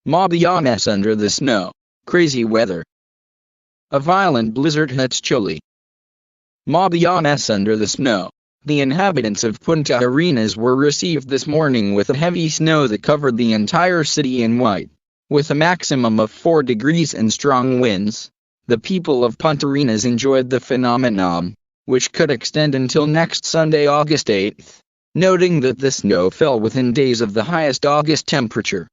Magallanes under the snow. Crazy weather. A violent blizzard hits Chile. Magallanes under the snow. The inhabitants of Punta Arenas were received this morning with a heavy snow that covered the entire city in white. With a maximum of 4 degrees and strong winds, the people of Puntarenas enjoyed the phenomenon, which could extend until next Sunday, August 8th, noting that the snow fell within days of the highest August temperature.